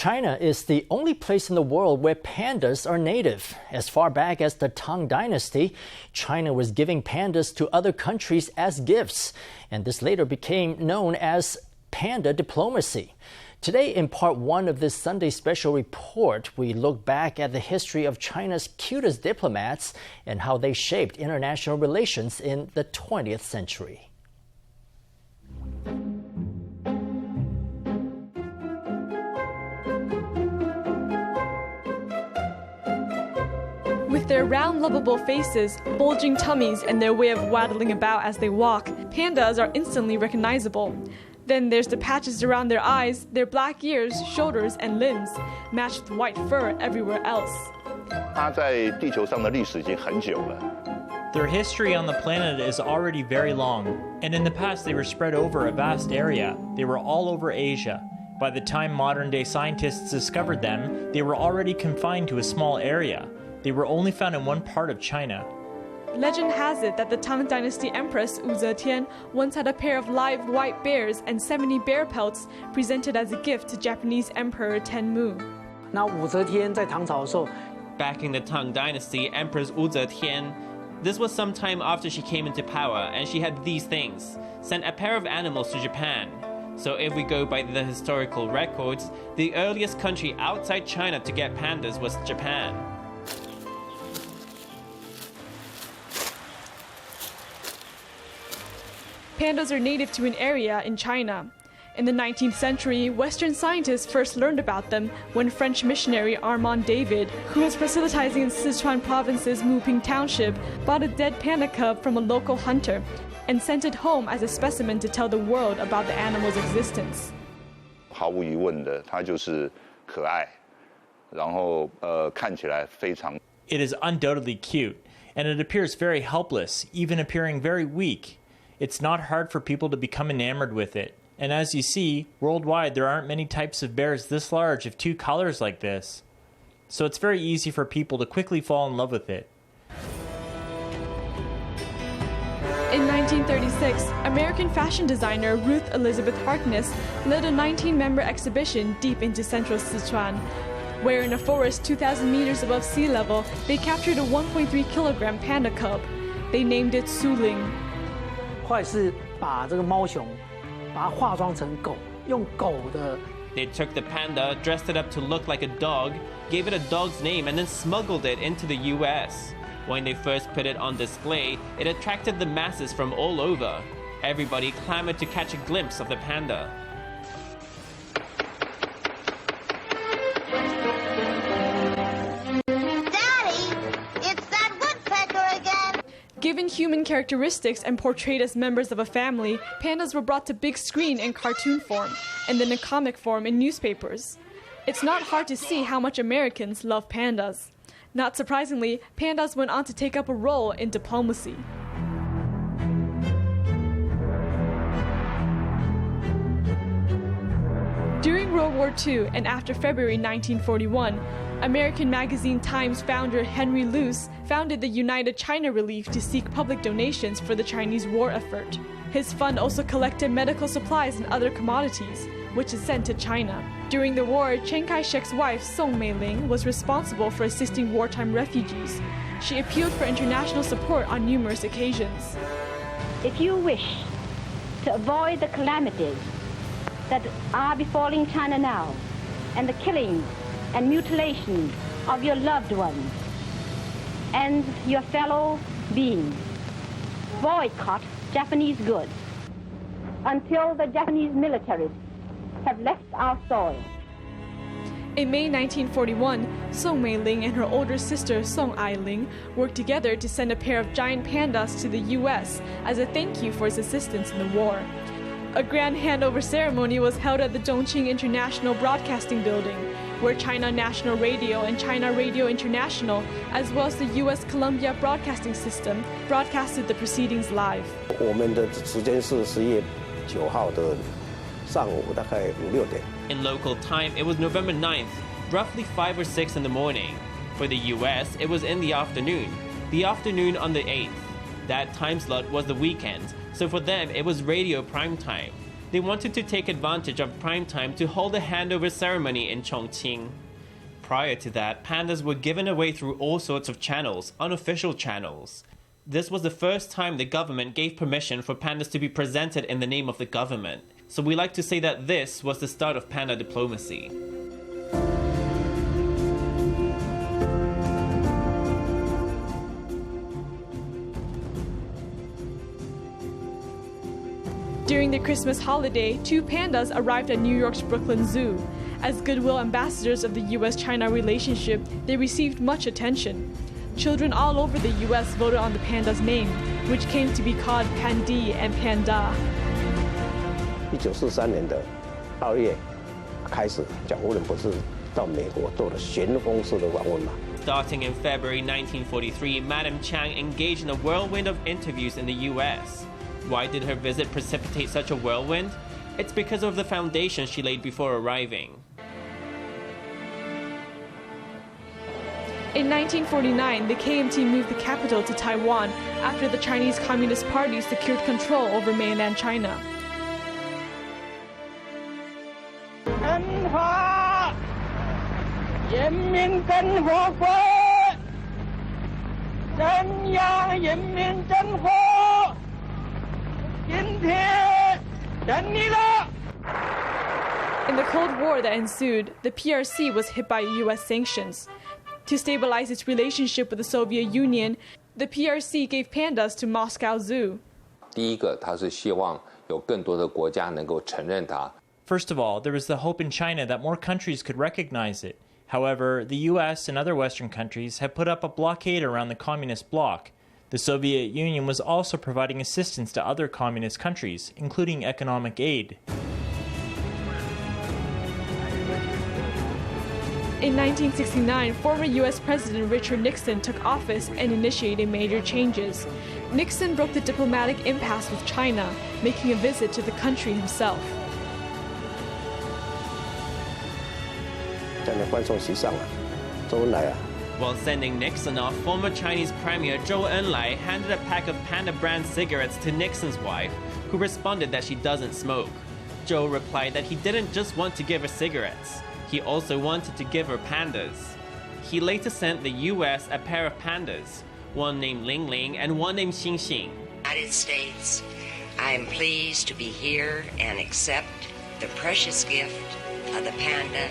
China is the only place in the world where pandas are native. As far back as the Tang Dynasty, China was giving pandas to other countries as gifts, and this later became known as panda diplomacy. Today, in part one of this Sunday special report, we look back at the history of China's cutest diplomats and how they shaped international relations in the 20th century. With their round, lovable faces, bulging tummies, and their way of waddling about as they walk, pandas are instantly recognizable. Then there's the patches around their eyes, their black ears, shoulders, and limbs, matched with white fur everywhere else. Their history on the planet is already very long, and in the past they were spread over a vast area. They were all over Asia. By the time modern-day scientists discovered them, they were already confined to a small area. They were only found in one part of China. Legend has it that the Tang Dynasty Empress Wu Zetian once had a pair of live white bears and 70 bear pelts presented as a gift to Japanese Emperor Tenmu. Back in the Tang Dynasty, Empress Wu Zetian, this was some time after she came into power, and she had these things, sent a pair of animals to Japan. So if we go by the historical records, the earliest country outside China to get pandas was Japan. Pandas are native to an area in China. In the 19th century, Western scientists first learned about them when French missionary Armand David, who was proselytizing in Sichuan province's Muping Township, bought a dead panda cub from a local hunter and sent it home as a specimen to tell the world about the animal's existence. It is undoubtedly cute, and it appears very helpless, even appearing very weak. It's not hard for people to become enamored with it. And as you see, worldwide there aren't many types of bears this large of two colors like this. So it's very easy for people to quickly fall in love with it. In 1936, American fashion designer Ruth Elizabeth Harkness led a 19-member exhibition deep into central Sichuan, where in a forest 2,000 meters above sea level, they captured a 1.3-kilogram panda cub. They named it Suling. They took the panda, dressed it up to look like a dog, gave it a dog's name, and then smuggled it into the US. When they first put it on display, it attracted the masses from all over. Everybody clamored to catch a glimpse of the panda. Given human characteristics and portrayed as members of a family, pandas were brought to big screen in cartoon form, and then in comic form in newspapers. It's not hard to see how much Americans love pandas. Not surprisingly, pandas went on to take up a role in diplomacy. During World War II and after February 1941, American magazine Times founder Henry Luce founded the United China Relief to seek public donations for the Chinese war effort. His fund also collected medical supplies and other commodities, which is sent to China. During the war, Chiang Kai-shek's wife, Song Mei-ling, was responsible for assisting wartime refugees. She appealed for international support on numerous occasions. If you wish to avoid the calamities that are befalling China now, and the killing and mutilation of your loved ones and your fellow beings, boycott Japanese goods until the Japanese militaries have left our soil. In May 1941, Song Mei-ling and her older sister Song Ai-ling worked together to send a pair of giant pandas to the US as a thank you for its assistance in the war. A grand handover ceremony was held at the Zhongqing International Broadcasting Building, where China National Radio and China Radio International, as well as the U.S. Columbia Broadcasting System, broadcasted the proceedings live. In local time, it was November 9th, roughly 5 or 6 in the morning. For the US, it was in the afternoon on the 8th. That time slot was the weekend, so for them it was radio prime time. They wanted to take advantage of prime time to hold a handover ceremony in Chongqing. Prior to that, pandas were given away through all sorts of channels, unofficial channels. This was the first time the government gave permission for pandas to be presented in the name of the government. So we like to say that this was the start of panda diplomacy. During the Christmas holiday, 2 pandas arrived at New York's Brooklyn Zoo. As goodwill ambassadors of the US-China relationship, they received much attention. Children all over the US voted on the panda's name, which came to be called Pandi and Panda. 1943年的2月开始，蒋夫人不是到美国做了旋风式的访问吗？ Starting in February 1943, Madam Chang engaged in a whirlwind of interviews in the US. Why did her visit precipitate such a whirlwind? It's because of the foundation she laid before arriving. In 1949, the KMT moved the capital to Taiwan after the Chinese Communist Party secured control over mainland China. 中华人民共和国中央人民政府今天胜利了。 In the Cold War that ensued, the PRC was hit by US sanctions. To stabilize its relationship with the Soviet Union, the PRC gave pandas to Moscow Zoo. 第一个，它是希望有更多的国家能够承认它。 First of all, there was the hope in China that more countries could recognize it. However, the US and other Western countries had put up a blockade around the communist bloc. The Soviet Union was also providing assistance to other communist countries, including economic aid. In 1969, former US President Richard Nixon took office and initiated major changes. Nixon broke the diplomatic impasse with China, making a visit to the country himself. 在那欢送席上啊，周恩来啊。 While sending Nixon off, former Chinese Premier Zhou Enlai handed a pack of Panda brand cigarettes to Nixon's wife, who responded that she doesn't smoke. Zhou replied that he didn't just want to give her cigarettes, he also wanted to give her pandas. He later sent the US a pair of pandas, one named Ling Ling and one named Xing Xing. United States, I am pleased to be here and accept the precious gift of the panda.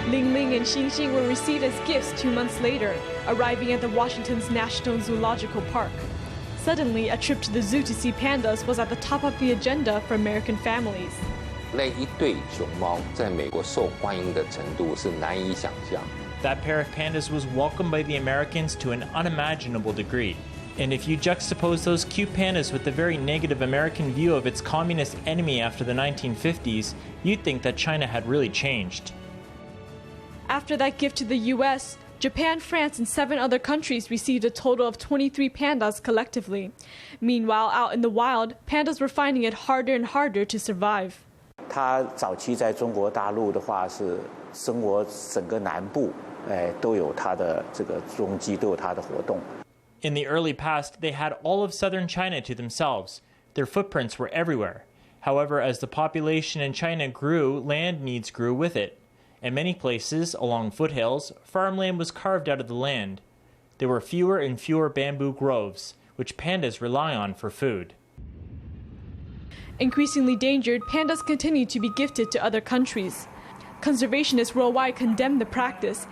Ling Ling and Xing Xing were received as gifts 2 months later, arriving at the Washington's National Zoological Park. Suddenly, a trip to the zoo to see pandas was at the top of the agenda for American families. 那一对熊猫在美国受欢迎的程度是难以想象。 That pair of pandas was welcomed by the Americans to an unimaginable degree. And if you juxtapose those cute pandas with the very negative American view of its communist enemy after the 1950s, you'd think that China had really changed. After that gift to the US, Japan, France, and 7 other countries received a total of 23 pandas collectively. Meanwhile, out in the wild, pandas were finding it harder and harder to survive. 它早期在中国大陆的话是生活整个南部，都有它的这个踪迹，都有它的活动。 In the early past, they had all of southern China to themselves. Their footprints were everywhere. However, as the population in China grew, land needs grew with it. In many places, along foothills, farmland was carved out of the land. There were fewer and fewer bamboo groves, which pandas rely on for food. Increasingly endangered, pandas continued to be gifted to other countries. Conservationists worldwide condemned the practice,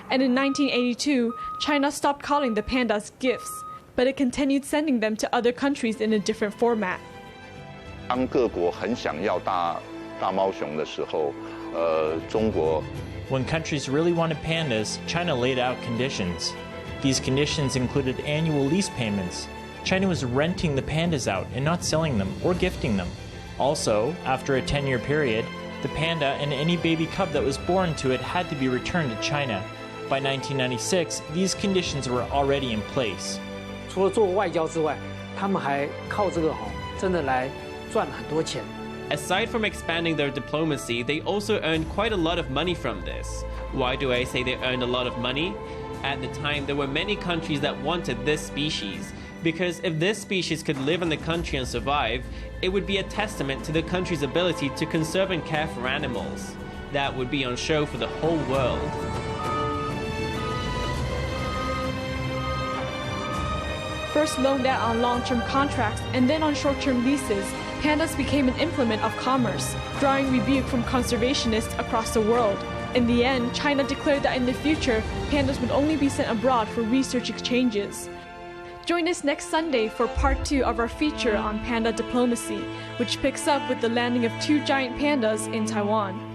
and in 1982, China stopped calling the pandas gifts, but it continued sending them to other countries in a different format. 当各国很想要大猫熊的时候，中国 When countries really wanted pandas, China laid out conditions. These conditions included annual lease payments. China was renting the pandas out and not selling them or gifting them. Also, after a 10-year period, the panda and any baby cub that was born to it had to be returned to China. By 1996, these conditions were already in place. 除了做外交之外，他们还靠这个真的来赚很多钱。 Aside from expanding their diplomacy, they also earned quite a lot of money from this. Why do I say they earned a lot of money? At the time, there were many countries that wanted this species Because if this species could live in the country and survive, it would be a testament to the country's ability to conserve and care for animals. That would be on show for the whole world. First loaned out on long-term contracts and then on short-term leases, pandas became an implement of commerce, drawing rebuke from conservationists across the world. In the end, China declared that in the future, pandas would only be sent abroad for research exchanges. Join us next Sunday for part 2 of our feature on panda diplomacy, which picks up with the landing of 2 giant pandas in Taiwan.